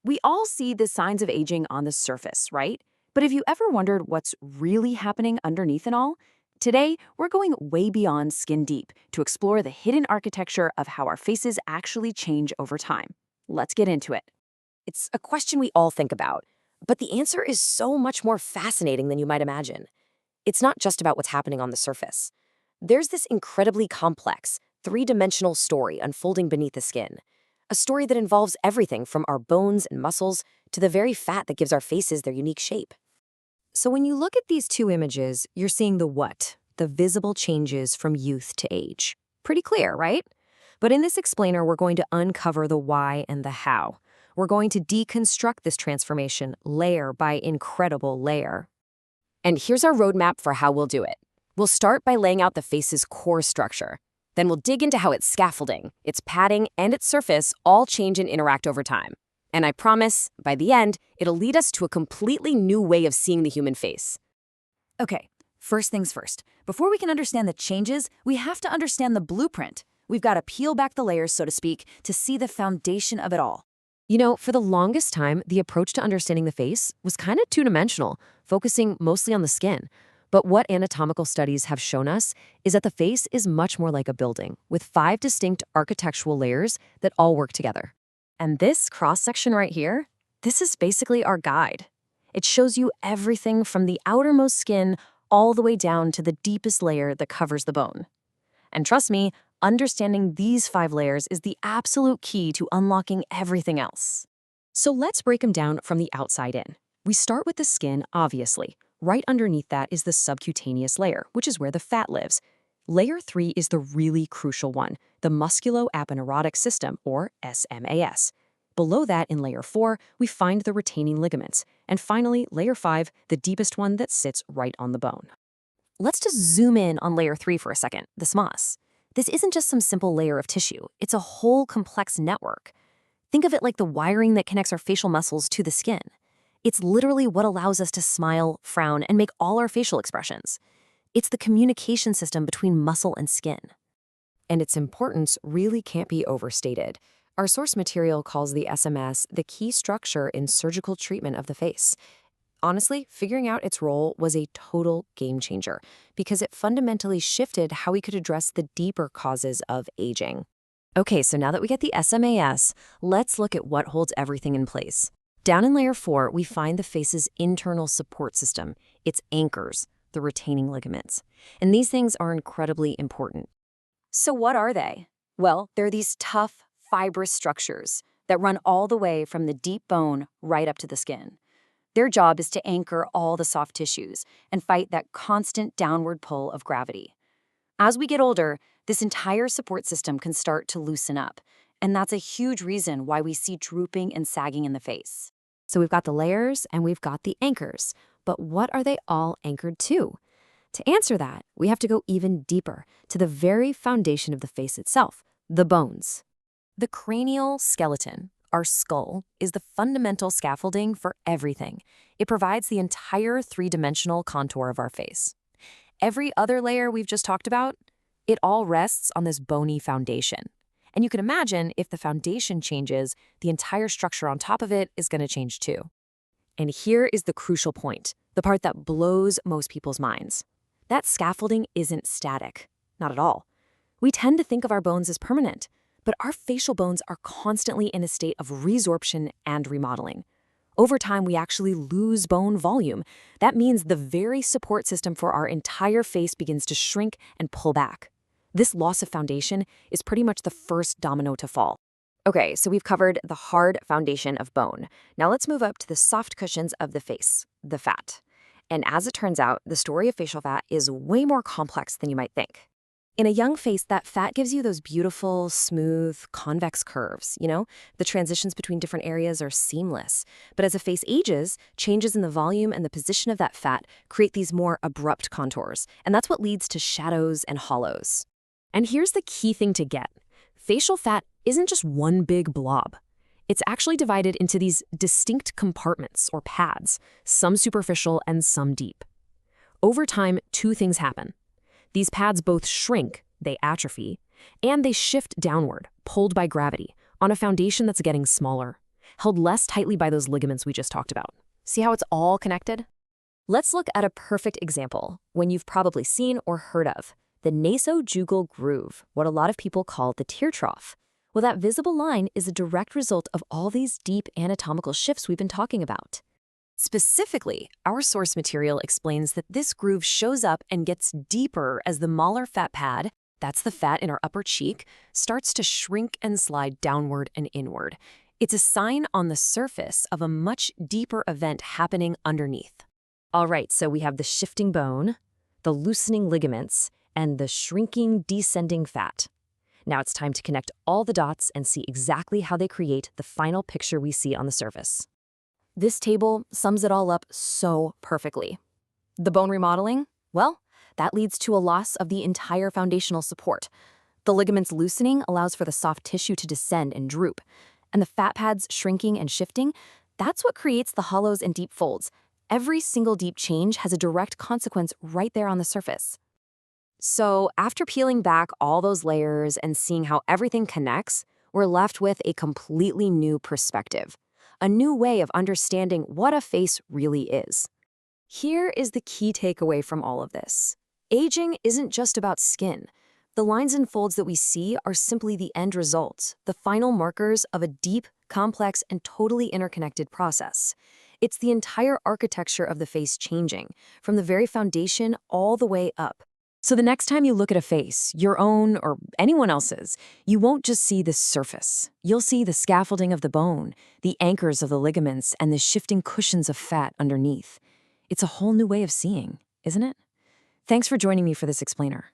We all see the signs of aging on the surface, right? But have you ever wondered what's really happening underneath it all? Today, we're going way beyond skin deep to explore the hidden architecture of how our faces actually change over time. Let's get into it. It's a question we all think about, but the answer is so much more fascinating than you might imagine. It's not just about what's happening on the surface. There's this incredibly complex, three-dimensional story unfolding beneath the skin. A story that involves everything from our bones and muscles to the very fat that gives our faces their unique shape. So when you look at these two images, you're seeing the what, the visible changes from youth to age. Pretty clear, right? But in this explainer, we're going to uncover the why and the how. We're going to deconstruct this transformation layer by incredible layer. And here's our roadmap for how we'll do it. We'll start by laying out the face's core structure. Then we'll dig into how its scaffolding, its padding, and its surface all change and interact over time. And I promise, by the end, it'll lead us to a completely new way of seeing the human face. Okay, first things first. Before we can understand the changes, we have to understand the blueprint. We've got to peel back the layers, so to speak, to see the foundation of it all. You know, for the longest time, the approach to understanding the face was kind of two-dimensional, focusing mostly on the skin. But what anatomical studies have shown us is that the face is much more like a building, with 5 distinct architectural layers that all work together. And this cross-section right here, this is basically our guide. It shows you everything from the outermost skin all the way down to the deepest layer that covers the bone. And trust me, understanding these 5 layers is the absolute key to unlocking everything else. So let's break them down from the outside in. We start with the skin, obviously. Right underneath that is the subcutaneous layer, which is where the fat lives. Layer 3 is the really crucial one, the musculoaponeurotic system, or SMAS. Below that, in layer 4, we find the retaining ligaments. And finally, layer 5, the deepest one that sits right on the bone. Let's just zoom in on layer 3 for a second, the SMAS. This isn't just some simple layer of tissue. It's a whole complex network. Think of it like the wiring that connects our facial muscles to the skin. It's literally what allows us to smile, frown, and make all our facial expressions. It's the communication system between muscle and skin. And its importance really can't be overstated. Our source material calls the SMS the key structure in surgical treatment of the face. Honestly, figuring out its role was a total game changer because it fundamentally shifted how we could address the deeper causes of aging. Okay, so now that we get the SMAS, let's look at what holds everything in place. Down in layer 4, we find the face's internal support system, its anchors, the retaining ligaments. And these things are incredibly important. So what are they? Well, they're these tough, fibrous structures that run all the way from the deep bone right up to the skin. Their job is to anchor all the soft tissues and fight that constant downward pull of gravity. As we get older, this entire support system can start to loosen up, and that's a huge reason why we see drooping and sagging in the face. So we've got the layers and we've got the anchors, but what are they all anchored to? To answer that, we have to go even deeper, to the very foundation of the face itself, the bones. The cranial skeleton, our skull, is the fundamental scaffolding for everything. It provides the entire 3-dimensional contour of our face. Every other layer we've just talked about, it all rests on this bony foundation. And you can imagine if the foundation changes, the entire structure on top of it is going to change too. And here is the crucial point, the part that blows most people's minds. That scaffolding isn't static, not at all. We tend to think of our bones as permanent, but our facial bones are constantly in a state of resorption and remodeling. Over time, we actually lose bone volume. That means the very support system for our entire face begins to shrink and pull back. This loss of foundation is pretty much the first domino to fall. Okay, so we've covered the hard foundation of bone. Now let's move up to the soft cushions of the face, the fat. And as it turns out, the story of facial fat is way more complex than you might think. In a young face, that fat gives you those beautiful, smooth, convex curves, The transitions between different areas are seamless. But as a face ages, changes in the volume and the position of that fat create these more abrupt contours. And that's what leads to shadows and hollows. And here's the key thing to get. Facial fat isn't just one big blob. It's actually divided into these distinct compartments or pads, some superficial and some deep. Over time, 2 things happen. These pads both shrink, they atrophy, and they shift downward, pulled by gravity, on a foundation that's getting smaller. held less tightly by those ligaments we just talked about. See how it's all connected? Let's look at a perfect example, one you've probably seen or heard of, the nasojugal groove, what a lot of people call the tear trough. Well, that visible line is a direct result of all these deep anatomical shifts we've been talking about. Specifically, our source material explains that this groove shows up and gets deeper as the malar fat pad, that's the fat in our upper cheek, starts to shrink and slide downward and inward. It's a sign on the surface of a much deeper event happening underneath. All right, so we have the shifting bone, the loosening ligaments, and the shrinking, descending fat. Now it's time to connect all the dots and see exactly how they create the final picture we see on the surface. This table sums it all up so perfectly. The bone remodeling? Well, that leads to a loss of the entire foundational support. The ligaments loosening allows for the soft tissue to descend and droop. And the fat pads shrinking and shifting, that's what creates the hollows and deep folds. Every single deep change has a direct consequence right there on the surface. So after peeling back all those layers and seeing how everything connects, we're left with a completely new perspective, a new way of understanding what a face really is. Here is the key takeaway from all of this. Aging isn't just about skin. The lines and folds that we see are simply the end results, the final markers of a deep, complex, and totally interconnected process. It's the entire architecture of the face changing, from the very foundation all the way up. So the next time you look at a face, your own or anyone else's, you won't just see the surface. You'll see the scaffolding of the bone, the anchors of the ligaments, and the shifting cushions of fat underneath. It's a whole new way of seeing, isn't it? Thanks for joining me for this explainer.